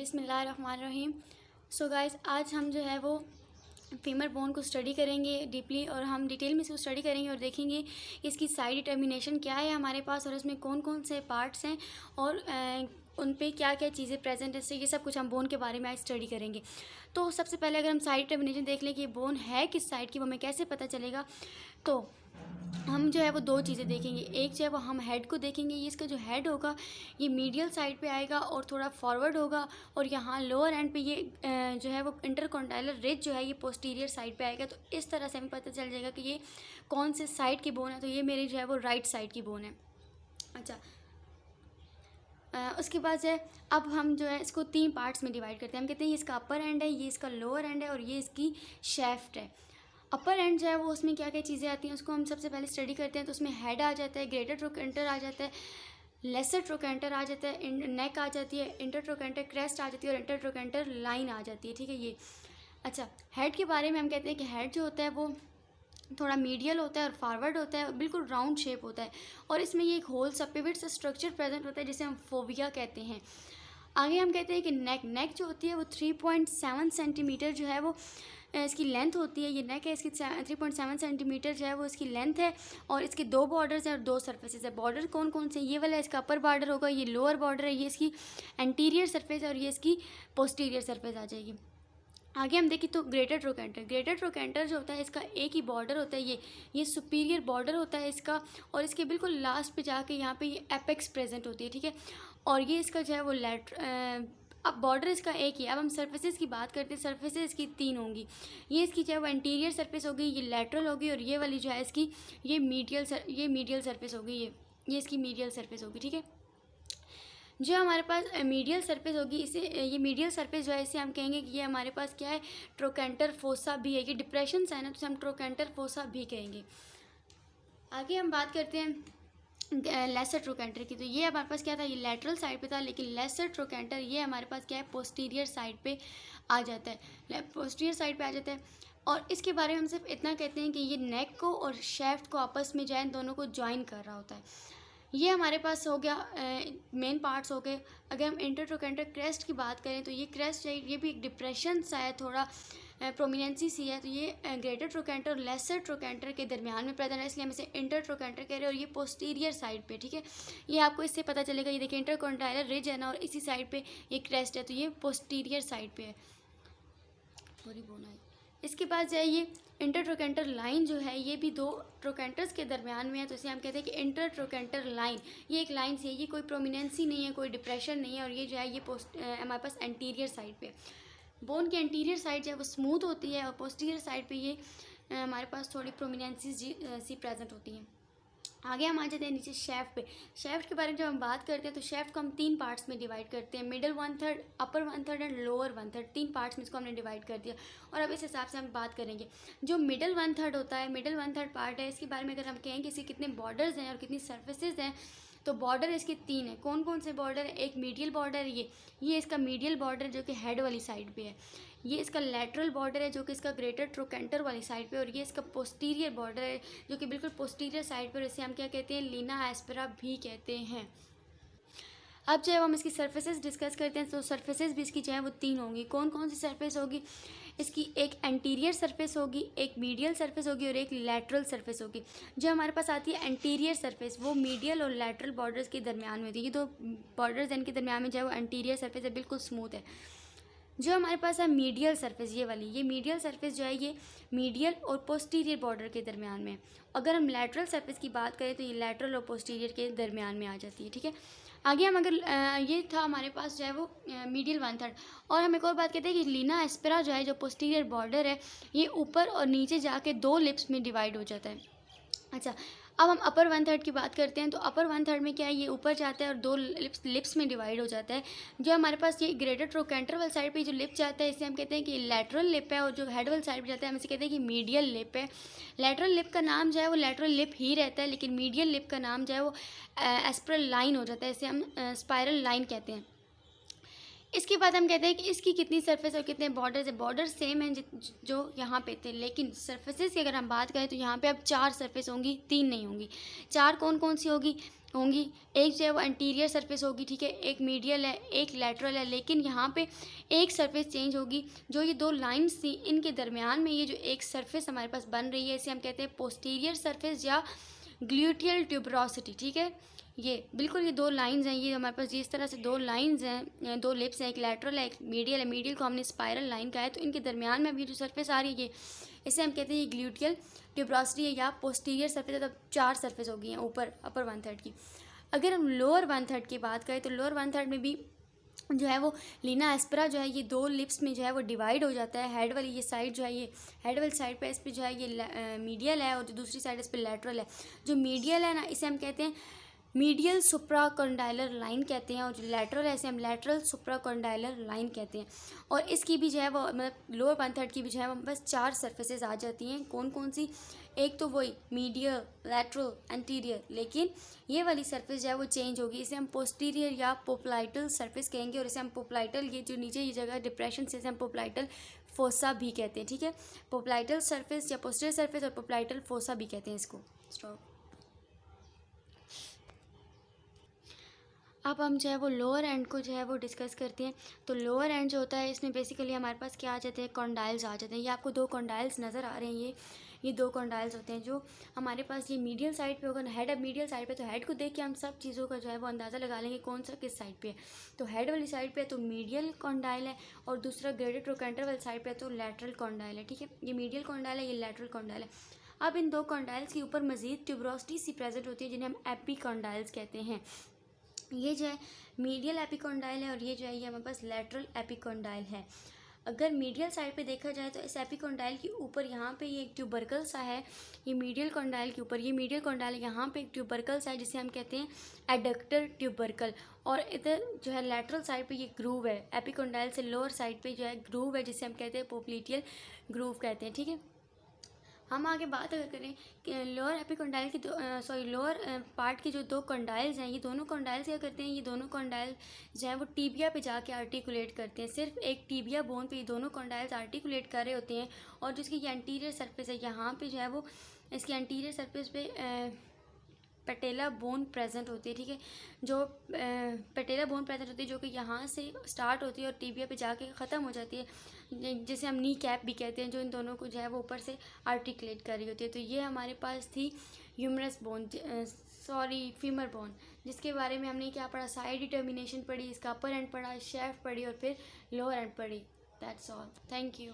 बिस्मिल्लाहिर्रहमानिर्रहीम। So guys, आज हम जो है वो फीमर बोन को स्टडी करेंगे डीपली, और हम डिटेल में इसको स्टडी करेंगे और देखेंगे इसकी साइड डिटर्मिनेशन क्या है हमारे पास, और इसमें कौन कौन से पार्ट्स हैं और उन पे क्या क्या चीज़ें प्रेजेंट है। इससे ये सब कुछ हम बोन के बारे में आज स्टडी करेंगे। तो सबसे पहले अगर हम साइड डिटर्मिनेशन देख लें कि बोन है किस साइड की, वो हमें कैसे पता चलेगा। तो हम जो है वो दो चीज़ें देखेंगे। एक जो है वो हम हेड को देखेंगे, ये इसका जो हेड होगा ये मीडियल साइड पे आएगा और थोड़ा फॉरवर्ड होगा, और यहाँ लोअर एंड पे ये जो है वो इंटरकॉन्डाइलर रिज जो है ये पोस्टीरियर साइड पे आएगा। तो इस तरह से हमें पता चल जाएगा कि ये कौन से साइड की बोन है। तो ये मेरी जो है वो राइट साइड की बोन है। अच्छा, उसके बाद जो है अब हम जो है इसको तीन पार्ट्स में डिवाइड करते हैं। हम कहते हैं ये इसका अपर एंड है, ये इसका लोअर एंड है, और ये इसकी शेफ्ट है। अपर एंड जो है वो उसमें क्या क्या चीज़ें आती हैं उसको हम सबसे पहले स्टडी करते हैं। तो उसमें हेड आ जाता है, ग्रेटर ट्रोकेंटर आ जाता है, लेसर ट्रोकेंटर आ जाता है, नेक आ जाती है, इंटर ट्रोकेंटर क्रेस्ट आ जाती है, और इंटर ट्रोकेंटर लाइन आ जाती है। ठीक है ये। अच्छा, हेड के बारे में हम कहते हैं कि हेड जो होता है वो थोड़ा मीडियल होता है और फॉरवर्ड होता है, बिल्कुल राउंड शेप होता है, और इसमें ये एक होल सा पिवट सा स्ट्रक्चर प्रेजेंट होता है जिसे हम फोविया कहते हैं। आगे हम कहते हैं कि नेक जो होती है वो 3.7 सेंटीमीटर जो है वो इसकी लेंथ होती है। ये नेक है, इसकी 3.7 सेंटीमीटर जो है वो इसकी लेंथ है, और इसके दो बॉर्डर्स हैं और दो सरफेसेस है। बॉर्डर कौन कौन से? ये वाला इसका अपर बॉर्डर होगा, ये लोअर बॉर्डर है, ये इसकी एंटीरियर सरफेस है, और ये इसकी पोस्टीरियर सरफेस आ जाएगी। आगे हम देखें तो ग्रेटर ट्रोकेंटर जो होता है इसका एक ही बॉर्डर होता है, ये सुपीरियर बॉर्डर होता है इसका, और इसके बिल्कुल लास्ट पे जाके यहाँ पे ये एपेक्स प्रेजेंट होती है। ठीक है, और ये इसका जो है वो अब बॉर्डर इसका एक ही है। अब हम सर्फेसेस की बात करते हैं। सर्फेसेस इसकी तीन होंगी। ये इसकी जो है वो एंटीरियर सरफेस होगी, ये लैटरल होगी, और ये वाली जो है इसकी ये मीडियल सरफेस होगी। ये इसकी मीडियल सरफेस होगी। ठीक है, जो हमारे पास मीडियल सरफेस होगी इसे ये मीडियल सरफेस जो है इसे हम कहेंगे कि ये हमारे पास क्या है, ट्रोकेंटर फोसा भी है। ये डिप्रेशन है ना, तो हम ट्रोकेंटर फोसा भी कहेंगे। आगे हम बात करते हैं लेसर ट्रोकेंटर की। तो ये हमारे पास क्या था, ये लेटरल साइड पे था, लेकिन लेसर ट्रोकेंटर ये हमारे पास क्या है, पोस्टीरियर साइड पे आ जाता है, पोस्टीरियर साइड पे आ जाता है। और इसके बारे में हम सिर्फ इतना कहते हैं कि ये नेक को और शेफ्ट को आपस में जो है दोनों को ज्वाइन कर रहा होता है। ये हमारे पास हो गया मेन पार्ट्स हो गए। अगर हम इंटरट्रोकेंटर क्रेस्ट की बात करें तो ये क्रेस्ट है, ये भी एक डिप्रेशन सा है, थोड़ा प्रोमिनेंसी सी है। तो ये ग्रेटर ट्रोकेंटर और लेसर ट्रोकेंटर के दरमियान में प्रेजेंट है, इसलिए हम इसे इंटर ट्रोकेंटर कह रहे हैं। और ये पोस्टीरियर साइड पे, ठीक है, ये आपको इससे पता चलेगा। ये देखिए इंटरकॉन्डाइलर रिज है ना, और इसी साइड पे ये क्रेस्ट है, तो ये पोस्टीरियर साइड पे है। पूरी बोना है। इसके बाद जो है ये इंटर ट्रोकेंटर लाइन जो है ये भी दो ट्रोकेंटर्स के दरमियान में है, तो इसे हम कहते हैं कि इंटर ट्रोकेंटर लाइन। ये एक लाइन से है, ये कोई प्रोमिनेंसी नहीं है, कोई डिप्रेशन नहीं है, और ये जो है ये हमारे पास एंटीरियर साइड पे। बोन की एंटीरियर साइड जो है वो स्मूथ होती है, और पोस्टीरियर साइड पे ये हमारे पास थोड़ी प्रोमिनेंसी सी प्रेजेंट होती हैं। आगे हम आ जाते हैं नीचे शेफ्ट पे। शेफ्ट के बारे में जब हम बात करते हैं तो शेफ्ट को हम तीन पार्ट्स में डिवाइड करते हैं, मिडल 1/3, अपर 1/3 एंड लोअर 1/3। तीन पार्ट्स में इसको हमने डिवाइड कर दिया, और अब इस हिसाब से हम बात करेंगे। जो मिडल 1/3 होता है, मिडल 1/3 पार्ट है, इसके बारे में अगर हम कहें कि इसके कितने बॉर्डर्स हैं और कितनी सर्फेसेज हैं, तो बॉर्डर इसके तीन है। कौन कौन से बॉर्डर है? एक मीडियल बॉर्डर है, ये इसका मीडियल बॉर्डर जो कि हेड वाली साइड पे है। ये इसका लैटरल बॉर्डर है जो कि इसका ग्रेटर ट्रोकेंटर वाली साइड पे, और ये इसका पोस्टीरियर बॉर्डर है जो कि बिल्कुल पोस्टीरियर साइड पर। इसे हम क्या कहते हैं, लीना एस्पेरा भी कहते हैं। अब जो है हम इसकी सर्फेसेस डिस्कस करते हैं। तो सर्फेसेस भी इसकी जो है वो तीन होंगी। कौन कौन सी सर्फेस होगी? इसकी एक एंटीरियर सरफेस होगी, एक मीडियल सरफेस होगी, और एक लैटरल सरफेस होगी। जो हमारे पास आती है एंटीरियर सरफेस, वो मीडियल और लैटरल बॉर्डर्स के दरमियान में होती है। ये दो बॉर्डर्स इनके दरमियान में जो है वो एंटीरियर सरफेस है, बिल्कुल स्मूथ है। जो हमारे पास है मीडियल सरफेस, ये वाली, ये मीडियल सरफेस जो है ये मीडियल और पोस्टीरियर बॉर्डर के दरमियान में। अगर हम लैटरल सरफेस की बात करें तो ये लैटरल और पोस्टीरियर के दरमियान में आ जाती है। ठीक है, आगे हम अगर ये था हमारे पास जो है वो मीडियल 1/3। और हम एक और बात कहते हैं कि लीना एस्पेरा जो है, जो पोस्टीरियर बॉर्डर है, ये ऊपर और नीचे जाके दो लिप्स में डिवाइड हो जाता है। अच्छा, अब हम अपर 1/3 की बात करते हैं। तो अपर 1/3 में क्या है, ये ऊपर जाता है और दो लिप्स में डिवाइड हो जाता है। जो हमारे पास ये ग्रेटर ट्रोकेंटर वाली साइड पे जो लिप जाता है, इसे हम कहते हैं कि लैटरल लिप है, और जो हेड वाली साइड पे जाता है हम इसे कहते हैं कि मीडियल लिप है। लैटरल लिप का नाम जो है वो लैटरल लिप ही रहता है, लेकिन मीडियल लिप का नाम जो है वो एस्पिरल लाइन हो जाता है, इसे हम स्पाइरल लाइन कहते हैं। इसके बाद हम कहते हैं कि इसकी कितनी सरफेस और कितने बॉर्डर्स है। बॉर्डर सेम हैं जो यहाँ पे थे, लेकिन सरफेसेस की अगर हम बात करें तो यहाँ पे अब 4 सरफेस होंगी, 3 नहीं होंगी। 4 कौन कौन सी होगी? होंगी, एक जो है वो एंटीरियर सरफेस होगी, ठीक है, एक मीडियल है, एक लैटरल है, लेकिन यहाँ पे एक सरफेस चेंज होगी। जो ये दो लाइंस थी इनके दरमियान में ये जो एक सरफेस हमारे पास बन रही है, इसे हम कहते हैं पोस्टीरियर सरफेस या ग्लूटियल ट्यूबरोसिटी, ठीक है। ये बिल्कुल ये दो लाइंस हैं, ये हमारे पास इस तरह से दो लाइंस हैं, दो लिप्स हैं, एक लैटरल है एक मीडियल है। मीडियल को हमने स्पाइरल लाइन कहा है, तो इनके दरमियान में अभी जो सरफेस आ रही है इसे हम कहते हैं ये ग्लूटियल ट्यूबरोसिटी है या पोस्टीरियर सरफेस है। तब 4 सरफेस हो गई हैं ऊपर अपर 1/3 की। अगर हम लोअर 1/3 की बात करें तो लोअर 1/3 में भी जो है वो लीना एस्परा जो है ये दो लिप्स में जो है वो डिवाइड हो जाता है। हेड वाली ये साइड जो है, ये हेड वाली साइड पे इस पे जो है ये मीडियल है और जो दूसरी साइड इस पे लैटरल है। जो मीडियल है ना इसे हम कहते हैं मीडियल सुप्राकॉन्डाइलर लाइन कहते हैं, और जो लैटरल है इसे हम लैटरल सुप्राकॉन्डाइलर लाइन कहते हैं। और इसकी भी जो है वो मतलब लोअर 1/3 की भी जो है वो बस 4 सर्फेसेस आ जाती हैं। कौन कौन सी? एक तो वही मीडियल, लैटरल, एंटीरियर, लेकिन ये वाली सरफेस जो है वो चेंज होगी। इसे हम पोस्टीरियर या पोप्लाइटल सरफेस कहेंगे, और इसे हम पोप्लाइटल, ये जो नीचे ये जगह डिप्रेशन से इसे हम पोप्लाइटल फोसा भी कहते हैं, ठीक है। पोप्लाइटल सरफेस या पोस्टीरियर सरफेस और पोप्लाइटल फोसा भी कहते हैं इसको। स्टॉप। अब हम जो है वो लोअर एंड को जो है वो डिस्कस करते हैं। तो लोअर एंड जो होता है इसमें बेसिकली हमारे पास क्या आ जाते हैं, कॉन्डाइल्स आ जाते हैं। ये आपको 2 कॉन्डाइल्स नज़र आ रहे हैं, ये 2 कॉन्डाइल्स होते हैं जो हमारे पास ये मीडियल साइड पे होगा। हेड अब मीडियल साइड पे, तो हेड को देख के हम सब चीज़ों का जो है वो अंदाज़ा लगा लेंगे कौन सा किस साइड पे है। तो हेड वाली साइड पे तो मीडियल कॉन्डाइल है, और दूसरा ग्रेडेड ट्रोकेंटर वाली साइड पे तो लैटरल कॉन्डाइल है, ठीक है। ये मीडियल कॉन्डाइल है, ये लैटरल कॉन्डाइल है। अब इन 2 कॉन्डाइल्स के ऊपर मजीद ट्यूबरोसिटी सी प्रेजेंट होती है जिन्हें हम एपीकॉन्डाइल्स कहते हैं। ये जो है मीडियल एपिकॉन्डाइल है, और ये जो है ये हमारे पास लैटरल एपिकॉन्डाइल है। अगर मीडियल साइड पे देखा जाए तो इस एपिकॉन्डाइल के ऊपर यहाँ पे ये एक ट्यूबरकल सा है। ये मीडियल कॉन्डाइल के ऊपर, ये मीडियल कॉन्डाइल, यहाँ पे एक ट्यूबरकल सा है जिसे हम कहते हैं एडक्टर ट्यूबरकल। और इधर जो है लैटरल साइड पे ये ग्रूव है। एपिकॉन्डाइल से लोअर साइड पे जो है ग्रूव है जिसे हम कहते हैं पोप्लिटियल ग्रूव कहते हैं, ठीक है। हम आगे बात अगर करें कि लोअर एपिकॉन्डाइल की लोअर पार्ट की जो 2 कॉन्डाइल्स हैं, ये दोनों कॉन्डाइल्स क्या करते हैं, ये दोनों कॉन्डाइल जो है वो टीबिया पे जाके आर्टिकुलेट करते हैं। सिर्फ एक टीबिया बोन पे ये दोनों कॉन्डाइल्स आर्टिकुलेट कर रहे होते हैं, और जिसकी ये एंटीरियर सरफेस है यहाँ पे जो है वो इसकी एंटीरियर सरफेस पे पेटेला बोन प्रेजेंट होती है, ठीक है। जो पेटेला बोन प्रेजेंट होती है जो कि यहाँ से स्टार्ट होती है और टीबिया पे जाके ख़त्म हो जाती है, जिसे हम नी कैप भी कहते हैं, जो इन दोनों को जो है वो ऊपर से आर्टिकुलेट कर रही होती है। तो ये हमारे पास थी ह्यूमरस बोन, फीमर बोन, जिसके बारे में हमने क्या पढ़ा, साइड डिटर्मिनेशन पढ़ी, इसका अपर एंड पढ़ा, शेफ्ट पढ़ी और फिर लोअर एंड पढ़ी। That's all. Thank you.